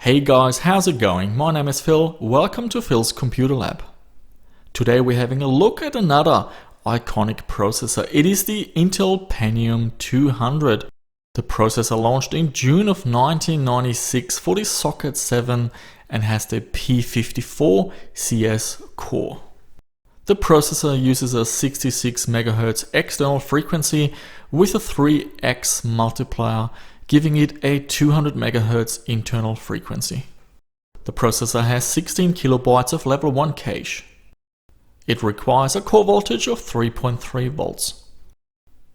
Hey guys, how's it going? My name is Phil, welcome to Phil's Computer Lab. Today we're having a look at another iconic processor. It is the Intel Pentium 200. The processor launched in June of 1996 for the Socket 7 and has the P54 CS core. The processor uses a 66 MHz external frequency with a 3x multiplier, giving it a 200 MHz internal frequency. The processor has 16 kilobytes of level 1 cache. It requires a core voltage of 3.3 volts.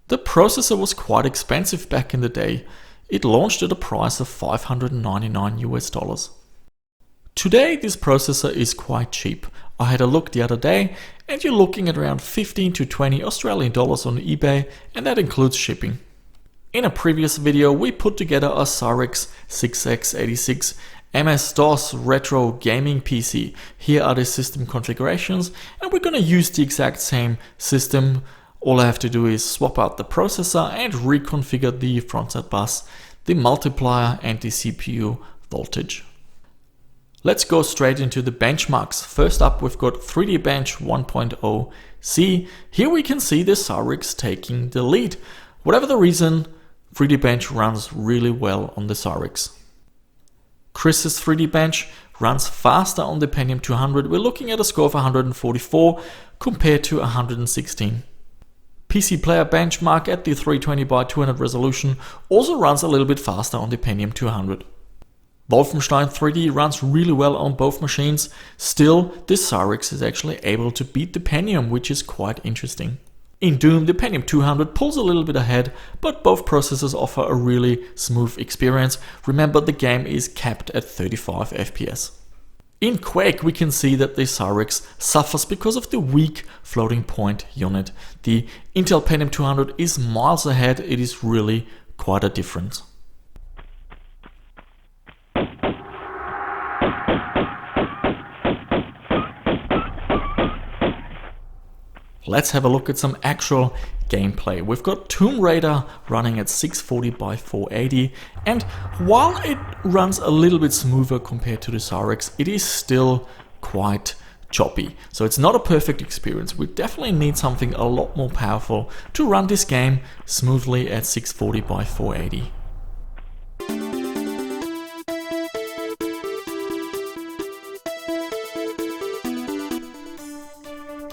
The processor was quite expensive back in the day. It launched at a price of $599 US. Today this processor is quite cheap. I had a look the other day and you're looking at around 15 to 20 Australian dollars on eBay, and that includes shipping. In a previous video we put together a Cyrix 6X86 MS-DOS retro gaming PC. Here are the system configurations and we're going to use the exact same system. All I have to do is swap out the processor and reconfigure the frontside bus, the multiplier and the CPU voltage. Let's go straight into the benchmarks. First up we've got 3D Bench 1.0 C. Here we can see the Cyrix taking the lead. Whatever the reason, 3D Bench runs really well on the Cyrix. Chris's 3D Bench runs faster on the Pentium 200. We're looking at a score of 144 compared to 116. PC Player benchmark at the 320x200 resolution also runs a little bit faster on the Pentium 200. Wolfenstein 3D runs really well on both machines. Still, the Cyrix is actually able to beat the Pentium, which is quite interesting. In Doom, the Pentium 200 pulls a little bit ahead, but both processors offer a really smooth experience. Remember, the game is capped at 35 FPS. In Quake, we can see that the Cyrix suffers because of the weak floating point unit. The Intel Pentium 200 is miles ahead. It is really quite a difference. Let's have a look at some actual gameplay. We've got Tomb Raider running at 640x480, and while it runs a little bit smoother compared to the Cyrix, it is still quite choppy. So it's not a perfect experience. We definitely need something a lot more powerful to run this game smoothly at 640x480.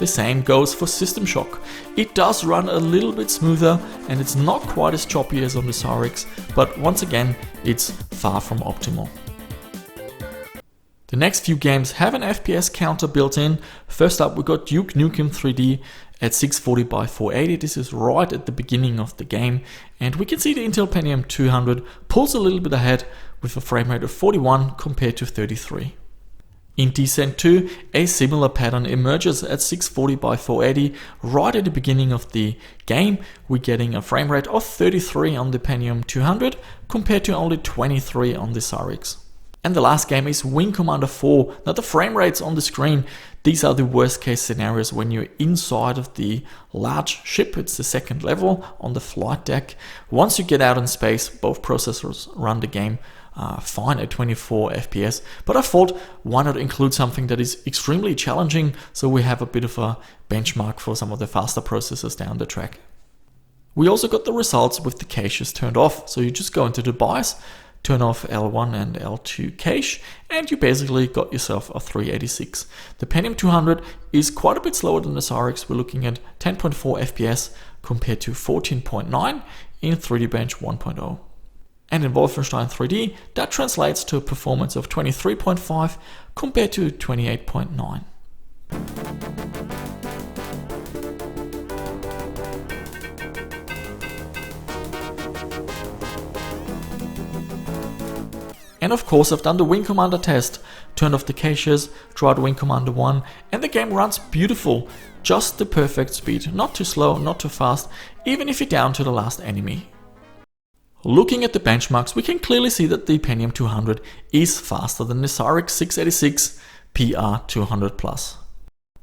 The same goes for System Shock. It does run a little bit smoother and it's not quite as choppy as on the Cyrix, but once again, it's far from optimal. The next few games have an FPS counter built in. First up, we got Duke Nukem 3D at 640x480. This is right at the beginning of the game, and we can see the Intel Pentium 200 pulls a little bit ahead with a frame rate of 41 compared to 33. In Descent 2, a similar pattern emerges at 640x480. Right at the beginning of the game, we're getting a frame rate of 33 on the Pentium 200 compared to only 23 on the Cyrix. And the last game is Wing Commander 4. Now the frame rates on the screen, these are the worst case scenarios when you're inside of the large ship. It's the second level on the flight deck. Once you get out in space, both processors run the game fine at 24 FPS, but I thought why not include something that is extremely challenging so we have a bit of a benchmark for some of the faster processors down the track. We also got the results with the caches turned off, so you just go into the BIOS, turn off L1 and L2 cache, and you basically got yourself a 386. The Pentium 200 is quite a bit slower than the Cyrix. We're looking at 10.4 FPS compared to 14.9 in 3D Bench 1.0. And in Wolfenstein 3D, that translates to a performance of 23.5 compared to 28.9. And of course, I've done the Wing Commander test, turned off the caches, tried Wing Commander 1, and the game runs beautiful. Just the perfect speed, not too slow, not too fast, even if you're down to the last enemy. Looking at the benchmarks, we can clearly see that the Pentium 200 is faster than the Cyrix 686 PR200+.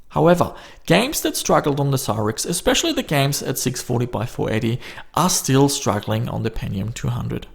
However, games that struggled on the Cyrix, especially the games at 640x480, are still struggling on the Pentium 200.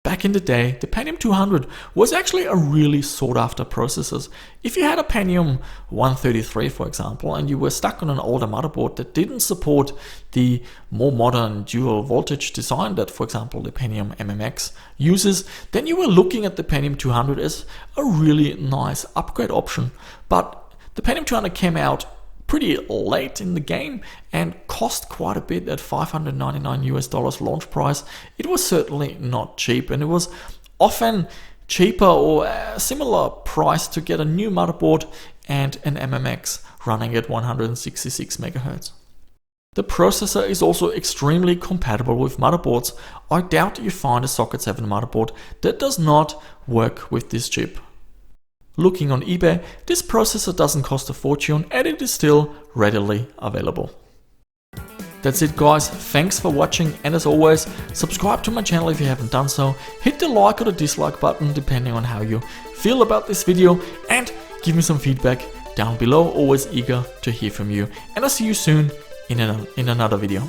Back in the day, the Pentium 200 was actually a really sought after processor. If you had a Pentium 133, for example, and you were stuck on an older motherboard that didn't support the more modern dual voltage design that, for example, the Pentium MMX uses, then you were looking at the Pentium 200 as a really nice upgrade option. But the Pentium 200 came out pretty late in the game and cost quite a bit at $599 launch price. It was certainly not cheap, and it was often cheaper or a similar price to get a new motherboard and an MMX running at 166 MHz. The processor is also extremely compatible with motherboards. I doubt you find a Socket 7 motherboard that does not work with this chip. Looking on eBay, this processor doesn't cost a fortune and it is still readily available. That's it guys, thanks for watching, and as always, subscribe to my channel if you haven't done so, hit the like or the dislike button depending on how you feel about this video, and give me some feedback down below, always eager to hear from you, and I'll see you soon in another video.